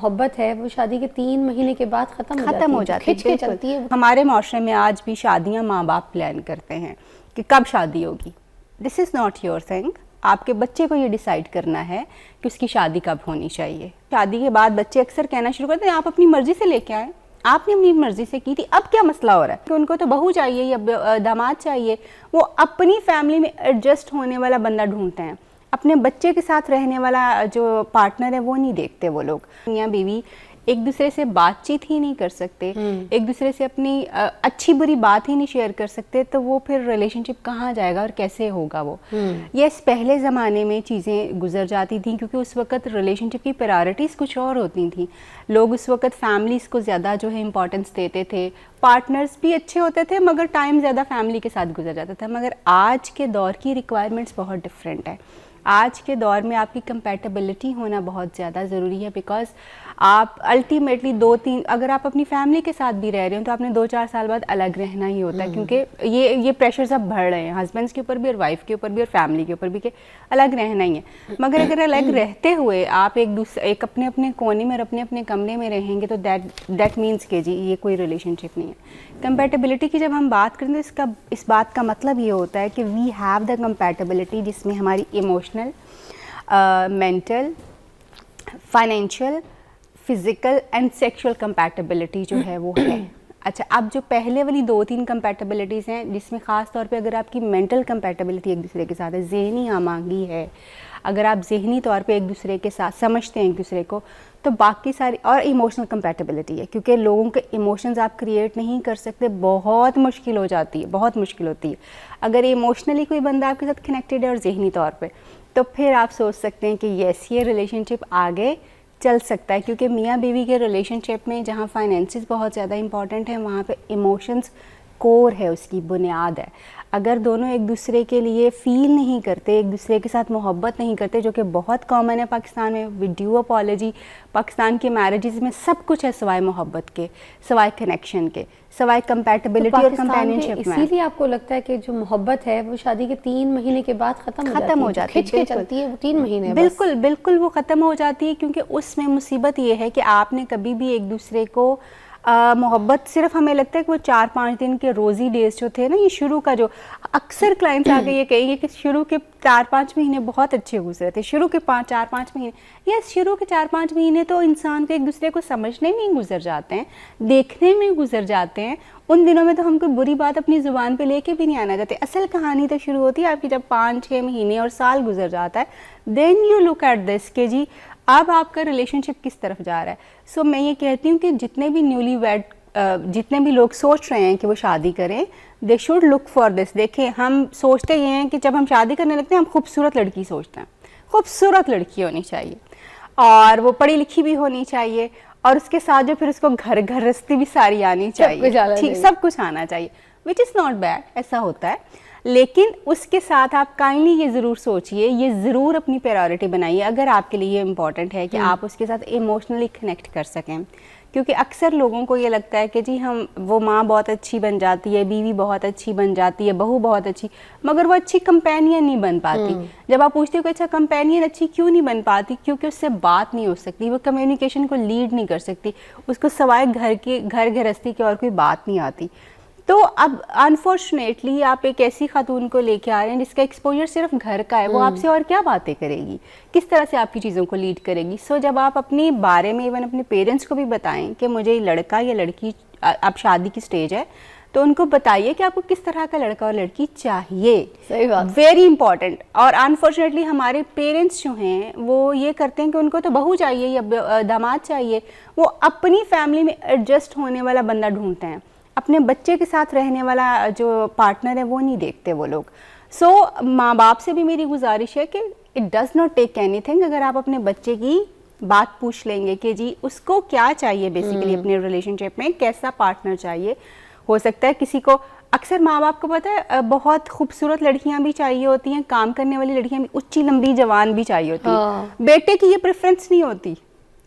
محبت ہے وہ شادی کے 3 مہینے کے بعد ختم ہو جاتی ہے، چلتی ہے۔ ہمارے معاشرے میں آج بھی شادیاں ماں باپ پلان کرتے ہیں کہ کب شادی ہوگی۔ دس از ناٹ یور تھنگ۔ آپ کے بچے کو یہ ڈیسائیڈ کرنا ہے کہ اس کی شادی کب ہونی چاہیے۔ شادی کے بعد بچے اکثر کہنا شروع کرتے ہیں آپ اپنی مرضی سے لے کے آئیں، آپ نے اپنی مرضی سے کی تھی، اب کیا مسئلہ ہو رہا ہے کہ ان کو تو بہو چاہیے یا داماد چاہیے۔ وہ اپنی فیملی میں ایڈجسٹ ہونے والا بندہ ڈھونڈتے ہیں، اپنے بچے کے ساتھ رہنے والا جو پارٹنر ہے وہ نہیں دیکھتے وہ لوگ۔ میاں بیوی ایک دوسرے سے بات چیت ہی نہیں کر سکتے، ایک دوسرے سے اپنی اچھی بری بات ہی نہیں شیئر کر سکتے، تو وہ پھر ریلیشن شپ کہاں جائے گا اور کیسے ہوگا وہ؟ یس، پہلے زمانے میں چیزیں گزر جاتی تھیں کیونکہ اس وقت ریلیشن شپ کی پرائرٹیز کچھ اور ہوتی تھیں۔ لوگ اس وقت فیملیز کو زیادہ جو ہے امپورٹنس دیتے تھے، پارٹنرز بھی اچھے ہوتے تھے مگر ٹائم زیادہ فیملی کے ساتھ گزر جاتا تھا۔ مگر آج کے دور کی ریکوائرمنٹس بہت ڈفرینٹ ہے۔ آج کے دور میں آپ کی کمپیٹیبلٹی ہونا بہت زیادہ ضروری ہے، بیکاز آپ الٹیمیٹلی 2-3 اگر آپ اپنی فیملی کے ساتھ بھی رہ رہے ہو تو آپ نے 2-4 سال بعد الگ رہنا ہی ہوتا ہے، کیونکہ یہ پریشرز اب بڑھ رہے ہیں ہسبینڈس کے اوپر بھی اور وائف کے اوپر بھی اور فیملی کے اوپر بھی کہ الگ رہنا ہی ہے۔ مگر اگر الگ رہتے ہوئے آپ ایک اپنے کونے میں اور اپنے کمرے میں رہیں گے تو دیٹ مینس کہ جی یہ کوئی ریلیشن شپ نہیں ہے۔ کمپیٹیبلٹی کی جب ہم بات کریں تو اس بات کا مطلب یہ ہوتا ہے کہ وی ہیو دا کمپیٹیبلٹی جس میں ہماری emotional, mental, financial, physical and sexual compatibility جو ہے وہ ہے۔ اچھا، اب جو پہلے والی 2-3 کمپیٹیبلٹیز ہیں جس میں خاص طور پہ اگر آپ کی مینٹل کمپیٹیبلٹی ایک دوسرے کے ساتھ ہے، ذہنی ہم آہنگی ہے، اگر آپ ذہنی طور پہ ایک دوسرے کے ساتھ سمجھتے ہیں ایک دوسرے کو، تو باقی ساری اور ایموشنل کمپیٹیبلٹی ہے، کیونکہ لوگوں کے ایموشنز آپ کریٹ نہیں کر سکتے، بہت مشکل ہو جاتی ہے، بہت مشکل ہوتی ہے۔ اگر ایموشنلی کوئی بندہ آپ کے ساتھ کنیکٹڈ ہے اور ذہنی طور پہ، تو پھر آپ سوچ سکتے ہیں کہ یس یہ ریلیشن شپ آگے چل سکتا ہے، کیونکہ میاں بیوی کے ریلیشن شپ میں جہاں فائنینسز بہت زیادہ امپورٹنٹ ہیں وہاں پہ ایموشنز کور ہے، اس کی بنیاد ہے۔ اگر دونوں ایک دوسرے کے لیے فیل نہیں کرتے، ایک دوسرے کے ساتھ محبت نہیں کرتے، جو کہ بہت کامن ہے پاکستان میں، وی ڈو اپالوجی، پاکستان کے میرجز میں سب کچھ ہے سوائے محبت کے، سوائے کنیکشن کے، سوائے کمپیٹیبلٹی اور کمپینین شپ میں۔ اسی لیے آپ کو لگتا ہے کہ جو محبت ہے وہ شادی کے 3 مہینے کے بعد ختم ہو جاتی ہے، کھچ کے چلتی ہے وہ 3 مہینے؟ بالکل وہ ختم ہو جاتی ہے، کیونکہ اس میں مصیبت یہ ہے کہ آپ نے کبھی بھی ایک دوسرے کو محبت صرف ہمیں لگتا ہے کہ وہ 4-5 دن کے روزی ڈیز جو تھے نا، یہ شروع کا جو اکثر کلائنٹس آگے یہ کہیں گے کہ شروع کے 4-5 مہینے بہت اچھے گزرے تھے، شروع کے 4-5 مہینے، یس شروع کے 4-5 مہینے تو انسان کو ایک دوسرے کو سمجھنے میں گزر جاتے ہیں، دیکھنے میں گزر جاتے ہیں۔ ان دنوں میں تو ہم کوئی بری بات اپنی زبان پہ لے کے بھی نہیں آنا چاہتے۔ اصل کہانی تو شروع ہوتی ہے آپ کی جب 5-6 مہینے اور سال گزر جاتا ہے، then you look at this کہ جی اب آپ کا ریلیشن شپ کس طرف جا رہا ہے۔ سو میں یہ کہتی ہوں کہ جتنے بھی نیولی ویڈ جتنے بھی لوگ سوچ رہے ہیں کہ وہ شادی کریں، they should look for this. دیکھیں، ہم سوچتے یہ ہیں کہ جب ہم شادی کرنے لگتے ہیں ہم خوبصورت لڑکی سوچتے ہیں، خوبصورت لڑکی ہونی چاہیے اور وہ پڑھی لکھی بھی ہونی چاہیے، اور اس کے ساتھ جو پھر اس کو گھر رستی بھی ساری آنی چاہیے، ٹھیک، سب کچھ آنا چاہیے، وچ از ناٹ بیڈ، ایسا ہوتا ہے۔ لیکن اس کے ساتھ آپ کائنڈلی یہ ضرور سوچئے، یہ ضرور اپنی پرائیورٹی بنائیے اگر آپ کے لیے یہ امپورٹنٹ ہے کہ آپ اس کے ساتھ ایموشنلی کنیکٹ کر سکیں، کیونکہ اکثر لوگوں کو یہ لگتا ہے کہ جی وہ ماں بہت اچھی بن جاتی ہے، بیوی بہت اچھی بن جاتی ہے، بہو بہت اچھی، مگر وہ اچھی کمپینین نہیں بن پاتی۔ جب آپ پوچھتے ہو کہ اچھا کمپینین اچھی کیوں نہیں بن پاتی، کیونکہ اس سے بات نہیں ہو سکتی، وہ کمیونیکیشن کو لیڈ نہیں کر سکتی، اس کو سوائے گھر گھرستی کی اور کوئی بات نہیں آتی۔ تو اب انفارچونیٹلی آپ ایک ایسی خاتون کو لے کے آ رہے ہیں جس کا ایکسپوجر صرف گھر کا ہے، وہ آپ سے اور کیا باتیں کرے گی، کس طرح سے آپ کی چیزوں کو لیڈ کرے گی۔ سو جب آپ اپنے بارے میں ایون اپنے پیرنٹس کو بھی بتائیں کہ مجھے لڑکا یا لڑکی، اب شادی کی سٹیج ہے تو ان کو بتائیے کہ آپ کو کس طرح کا لڑکا اور لڑکی چاہیے، صحیح بات، ویری امپورٹنٹ۔ اور انفارچونیٹلی ہمارے پیرنٹس جو ہیں وہ یہ کرتے ہیں کہ ان کو تو بہو چاہیے یا داماد چاہیے، وہ اپنی فیملی میں ایڈجسٹ ہونے والا بندہ ڈھونڈتے ہیں، اپنے بچے کے ساتھ رہنے والا جو پارٹنر ہے وہ نہیں دیکھتے وہ لوگ۔ سو ماں باپ سے بھی میری گزارش ہے کہ it does not take any thing, اگر آپ اپنے بچے کی بات پوچھ لیں گے کہ جی اس کو کیا چاہیے بیسیکلی اپنے ریلیشن شپ میں، کیسا پارٹنر چاہیے، ہو سکتا ہے کسی کو، اکثر ماں باپ کو پتہ ہے بہت خوبصورت لڑکیاں بھی چاہیے ہوتی ہیں، کام کرنے والی لڑکیاں بھی، اونچی لمبی جوان بھی چاہیے ہوتی ہیں، بیٹے کی یہ پریفرنس نہیں ہوتی،